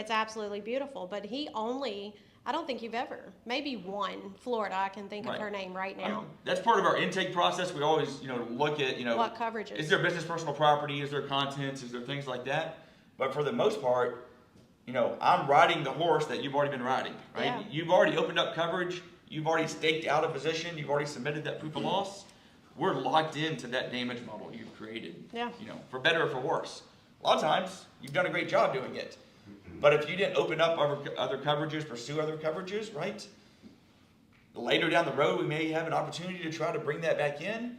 It's absolutely beautiful. But I don't think you've ever, maybe one, Florida, I can think of her name right now. That's part of our intake process. We always, look at, What coverages? is there business personal property? Is there contents? Is there things like that? But for the most part, I'm riding the horse that you've already been riding, right? Yeah. You've already opened up coverage. You've already staked out a position. You've already submitted that proof of loss. We're locked into that damage model you've created, Yeah. For better or for worse. A lot of times, you've done a great job doing it. But if you didn't open up other coverages, pursue other coverages, right? Later down the road, we may have an opportunity to try to bring that back in.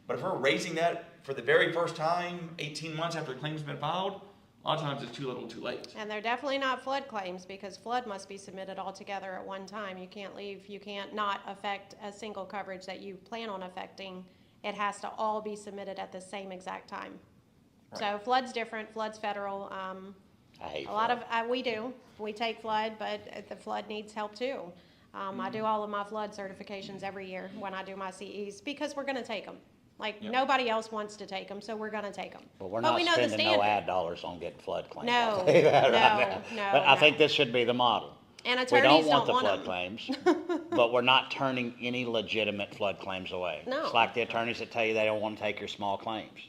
But if we're raising that for the very first time, 18 months after the claim's been filed, a lot of times it's too little too late. And they're definitely not flood claims, because flood must be submitted all together at one time. You can't not affect a single coverage that you plan on affecting. It has to all be submitted at the same exact time. Right. So flood's different, flood's federal. I hate a lot of we do. We take flood, but the flood needs help too. I do all of my flood certifications every year when I do my CEs, because we're going to take them. Nobody else wants to take them, so we're going to take them. But we're not spending no ad dollars on getting flood claims. No, But I think this should be the model. And we attorneys don't want the want flood them. claims, but we're not turning any legitimate flood claims away. No. It's like the attorneys that tell you they don't want to take your small claims.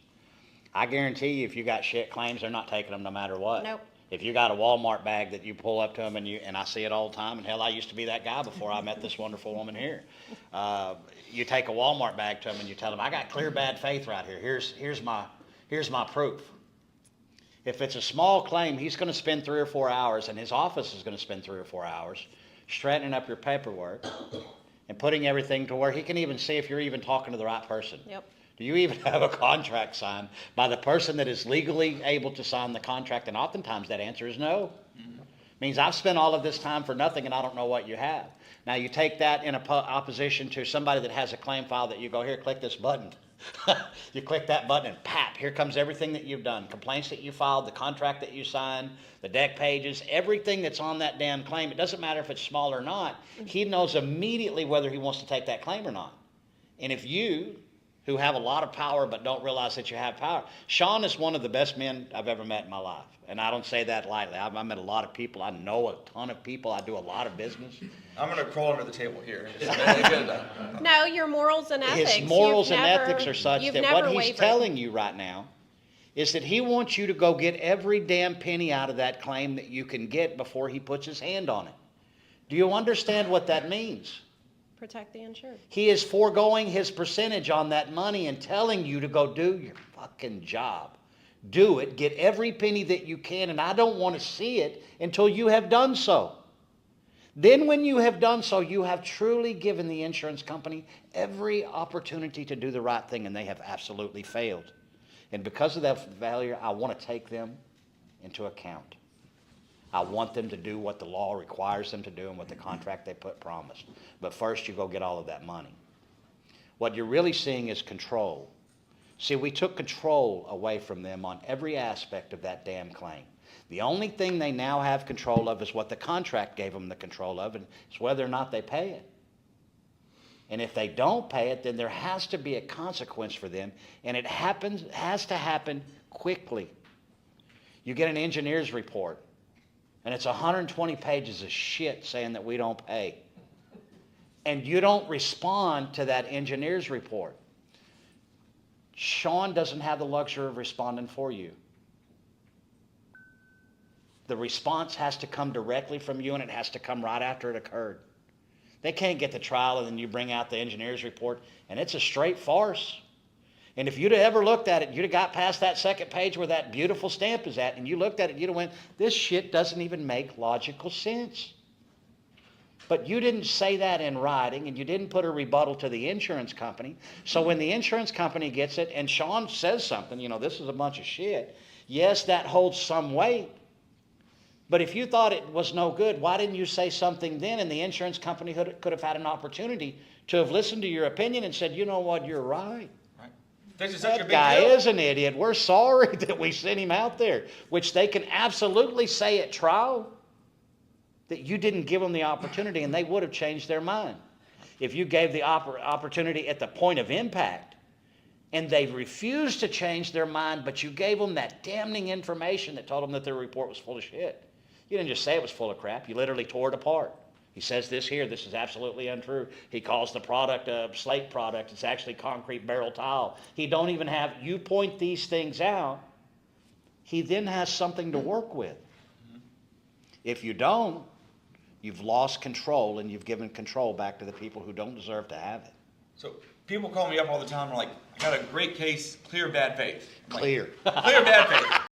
I guarantee you, if you got shit claims, they're not taking them no matter what. Nope. If you got a Walmart bag that you pull up to them, and I see it all the time, and hell, I used to be that guy before I met this wonderful woman here. You take a Walmart bag to them and you tell them, I got clear bad faith right here. Here's my proof. If it's a small claim, he's going to spend 3 or 4 hours, and his office is going to spend 3 or 4 hours straightening up your paperwork and putting everything to where he can even see if you're even talking to the right person. Yep. Do you even have a contract signed by the person that is legally able to sign the contract? And oftentimes that answer is no. Means I've spent all of this time for nothing and I don't know what you have. Now you take that in opposition to somebody that has a claim file that you go, here, click this button. You click that button and pap, here comes everything that you've done. Complaints that you filed, the contract that you signed, the deck pages, everything that's on that damn claim. It doesn't matter if it's small or not. He knows immediately whether he wants to take that claim or not. And if you, who have a lot of power but don't realize that you have power. Sean is one of the best men I've ever met in my life. And I don't say that lightly. I've met a lot of people. I know a ton of people. I do a lot of business. I'm going to crawl under the table here. No, your morals and ethics. His morals and ethics are such that what he's wavered. telling you right now is that he wants you to go get every damn penny out of that claim that you can get before he puts his hand on it. Do you understand what that means? Protect the insured. He is foregoing his percentage on that money and telling you to go do your fucking job. Do it. Get every penny that you can, and I don't want to see it until you have done so. Then when you have done so, you have truly given the insurance company every opportunity to do the right thing, and they have absolutely failed. And because of that failure, I want to take them into account. I want them to do what the law requires them to do and what the contract they promised. But first, you go get all of that money. What you're really seeing is control. See, we took control away from them on every aspect of that damn claim. The only thing they now have control of is what the contract gave them the control of, and it's whether or not they pay it. And if they don't pay it, then there has to be a consequence for them, and it has to happen quickly. You get an engineer's report, and it's 120 pages of shit saying that we don't pay. And you don't respond to that engineer's report. Sean doesn't have the luxury of responding for you. The response has to come directly from you, and it has to come right after it occurred. They can't get the trial, and then you bring out the engineer's report, and it's a straight farce. And if you'd have ever looked at it, you'd have got past that second page where that beautiful stamp is at, and you looked at it, you'd have went, this shit doesn't even make logical sense. But you didn't say that in writing, and you didn't put a rebuttal to the insurance company. So when the insurance company gets it, and Sean says something, this is a bunch of shit, yes, that holds some weight. But if you thought it was no good, why didn't you say something then? And the insurance company could have had an opportunity to have listened to your opinion and said, you know what, you're right. This is such a That big guy deal. is an idiot. We're sorry that we sent him out there, which they can absolutely say at trial that you didn't give them the opportunity, and they would have changed their mind. If you gave the opportunity at the point of impact, and they refused to change their mind, but you gave them that damning information that told them that their report was full of shit. You didn't just say it was full of crap. You literally tore it apart. He says this here, this is absolutely untrue. He calls the product a slate product. It's actually concrete barrel tile. He don't even have, you point these things out, he then has something to work with. If you don't, you've lost control and you've given control back to the people who don't deserve to have it. So people call me up all the time and are like, I got a great case, clear bad faith. I'm like, Clear. clear bad faith.